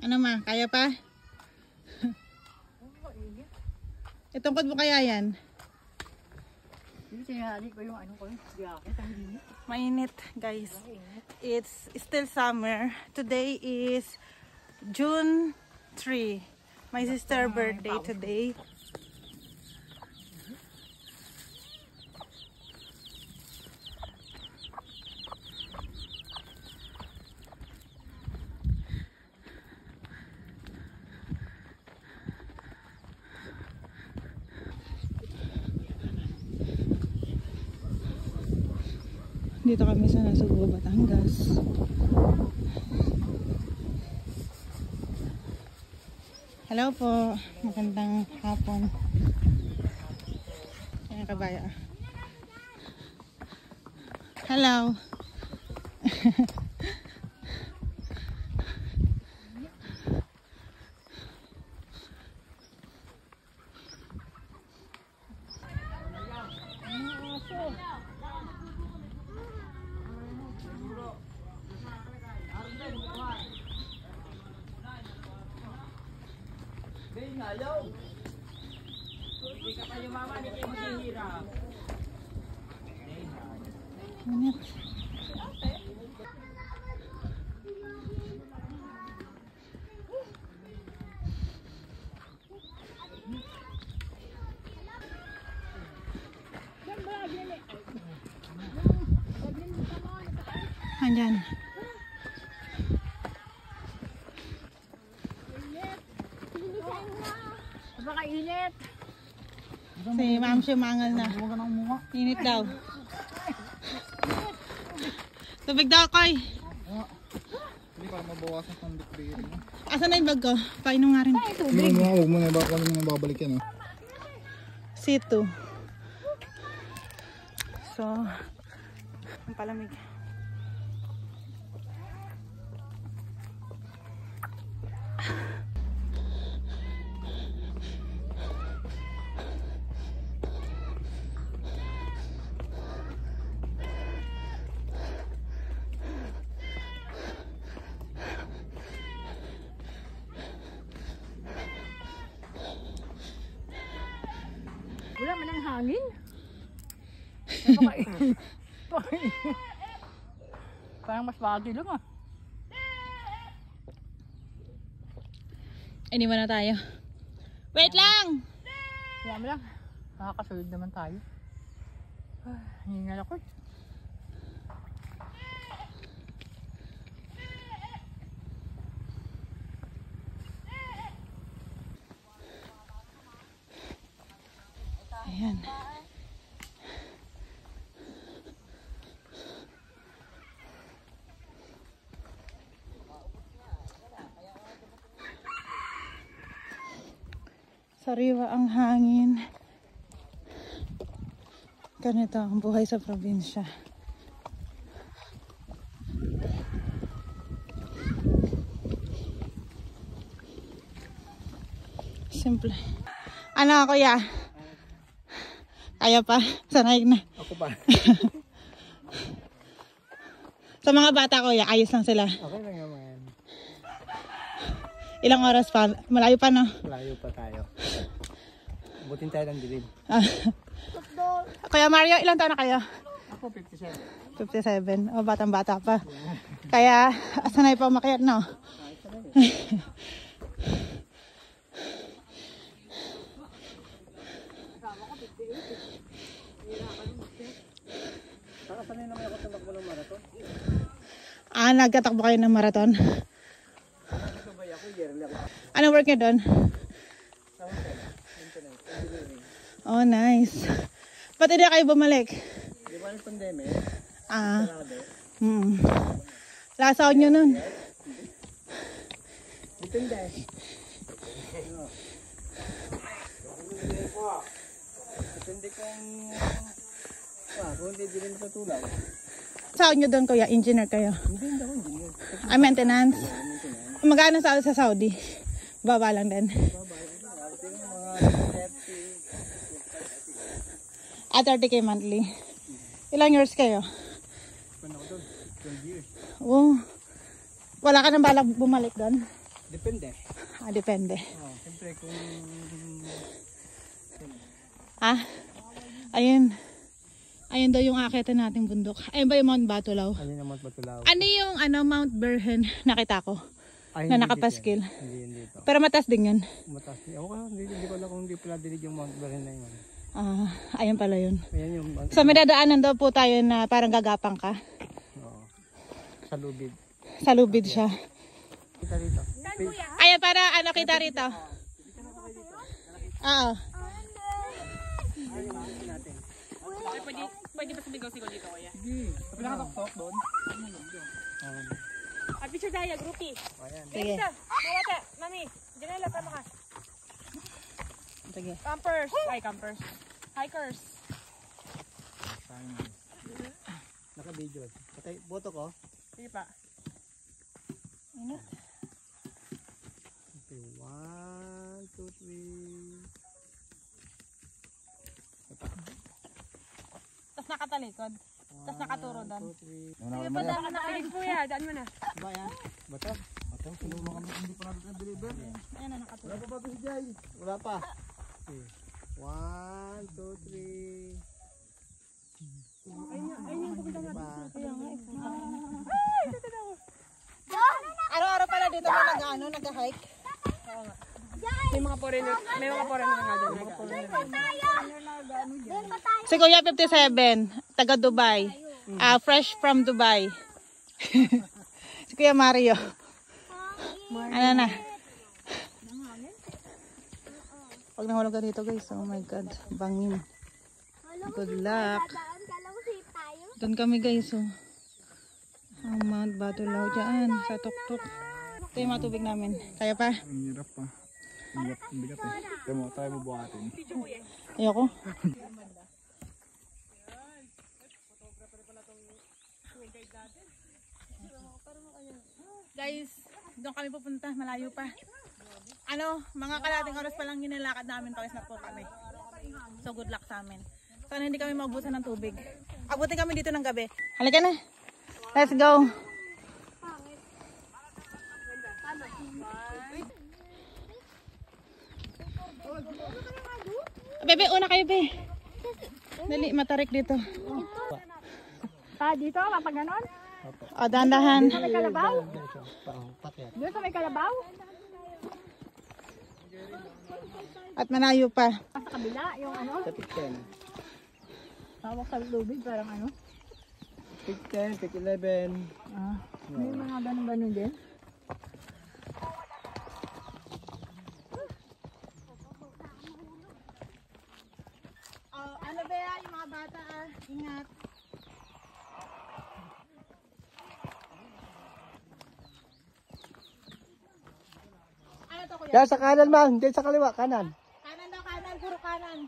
Ano ma? Kaya pa? Itungkod mo kaya yan? Mainit guys. It's still summer. Today is June 3. My sister's birthday today. Dito kami sa Nasugbo, Batangas. Hello po. Magandang hapon. Ayan kabaya. Hello. Hindi ka kayo mama, hindi kayo maghihirap. Init. Andyan. Napakainit. Si Ma'am siya mangal na. Init daw. Tubig daw, Koy. Hindi para mabawasan ng bitbirin. Asan na yung bag ko? Painom nga rin. Huwag mo na baka nang babalik yan. C2. So, ang palamig. Wala man ang hangin. Parang mas bagay lang ah. Iniwan na tayo. Wait lang! Kaya mo lang. Nakakasunod naman tayo. Hingal ako eh. Ayan. Sariwa ang hangin. Ganito ang buhay sa probinsya. Simple. Ano kuya? Kaya pa? Sanay na. Ako pa. Sa mga bata kuya, ayos lang sila. Okay lang naman. Ilang oras pa? Malayo pa no? Malayo pa tayo. Butin tayo ng dilim. Kuya Mario, ilang taon na kayo? Ako 57. 57. O, batang-bata pa. Kaya, sanay pa umakyat, no? Sanay naman ako tumakbo ng marathon. Nagtatakbo kayo ng marathon? Sabay ako, yearly ako. Ano work niyo doon? Oh, nice. Ba't hindi kayo bumalik? Di ba yung pandemic? Lasaw nyo nun. Depende. Depende kung hindi din patulong. Saan nyo doon kuya? Engineer kayo? Hindi ako engineer. Maintenance? Magkano sa Saudi? Baba lang din. At 30k monthly. Ilang years kayo? Paano ko doon? 12 years. Oh. Wala ka nang balak bumalik doon? Depende. Depende. Oh, siyempre kung... Ayun. Ayun daw yung aakyatan nating bundok. Ayun ba yung Mount Batulaw? Ano yung Mount Batulaw? Ano yung Mount Berhen nakita ko? Ay, Na hindi nakapaskil. dito yan. Hindi ito. Pero mataas din yun. Mataas. Ako hindi ko alam kung hindi pala dinig yung Mount Berhen na yun. Ayun pala yun. Ayan yung... So may dadaanan daw po tayo na parang gagapang ka. Oo. Sa lubid. Sa lubid siya. Kita rito. Ayun para kita rito. Oo. Pwede ba sumigaw-sigaw dito, kuya? Sige. Sa pinakatok doon. Picture tayo, groupie. Ayan. Sige. Mawata, mami. Janela, tama ka. Sige. Campers. Ay, campers. Hikers. Naka-video. Patay, boto ko. Sige pa. Ano? Okay, 1, 2, 3. Tapos nakatalikod. Tapos nakaturo doon. 2, 3. Sige pa, daan mo na. Sige, kuya. Daan mo na. Bayan. Bato. Bato. Tulungan kami. Hindi pa natin na-deliver. Ayan na, nakaturo. Wala pa ba si Jai? Wala pa. Okay. 1, 2, 3. Ayun yung kumita natin. Kaya nga, Araw-araw pala dito mo nag-hike? May mga foreigner na nga doon. Si Kuya 57, taga Dubai. Fresh from Dubai. Si Kuya Mario. Ano na? Pag nahulog ka dito guys, oh my god, bangin. Good luck. Doon kami guys, oh. Ang Mount Batulaw dyan, sa tuktok. Ito yung mga tubig namin. Kaya pa? Ang hirap pa. Ang bigat eh. Tayo mo, tayo bubuhatin. Ayoko. Guys, doon kami pupunta, malayo pa. Mga kalating oras pa lang ginilakad namin, pawis na po kami. So good luck sa amin. Sana hindi kami maubusan ng tubig. Abutin kami dito ng gabi. Halika na. Let's go. Bebe, una kayo, be. Dali, matarik dito. Dito, mapag ganon. O, dahan-dahan. Sa may kalabaw. Pakyat. Doon sa may kalabaw. At malayo pa. Sa kabila, yung ano. Sa pick 10. Hawak sa lubid, parang ano. Pick 10, pick 11. May mga ganon-ganon din. Ano ba yung mga bata, ingat. Ano to, kuya? Yan, sa kanan man. Hindi, sa kaliwa. Kanan. Kanan daw, kanan. Puro kanan.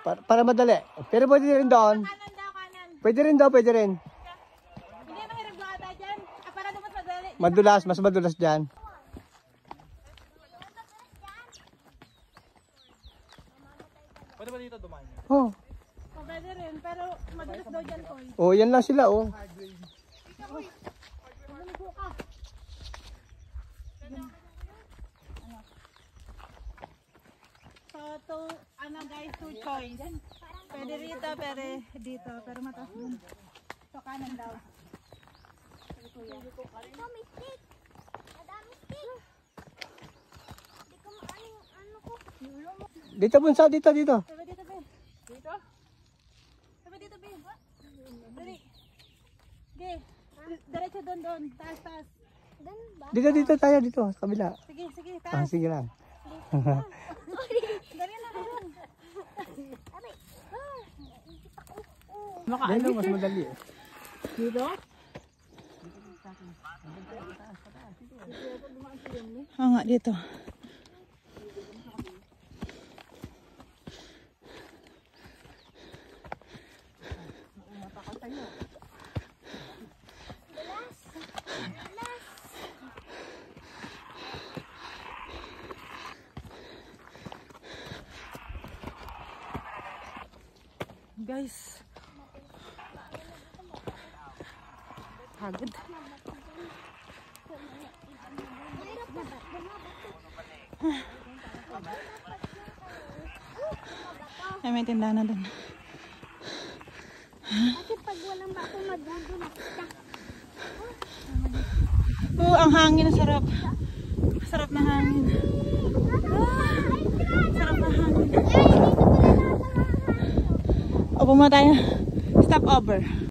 Para madali. Pero pwede rin doon. Kanan daw, kanan. Pwede rin doon, pwede rin. Hindi mahirap ba ata dyan? Para daw mas madali. Madulas, mas madulas dyan. Pwede ba dito dumaan? Oh. Pwede rin, pero madulas daw dyan, Koy. Oh, yan lang sila, oh. So, guys, 2 choice. Pwede rito, pwede dito, pero mataas dun. So, kanan daw. Ito may stick. Madami stick. Hindi ko maano yung ano ko. Dito, bunsa, dito, dito. Sabi dito, be. Dito? Sabi dito, be. Dali. Okay. Diretso doon. Taas, taas. Doon ba? Dito, dito tayo, dito. Sa kabila. Sige, sige, Ah, taas. sige lang. Dali na doon. Aray. Dito, mas madali. Dito? Oo nga, dito. Guys. Pagod. Mahirap Ay, may tindahan na dun. Kasi pag walang bato, madudulas ka. Ang hangin, ang sarap. Sarap na hangin. Sarap na hangin. O, bumaba tayo. Stop over.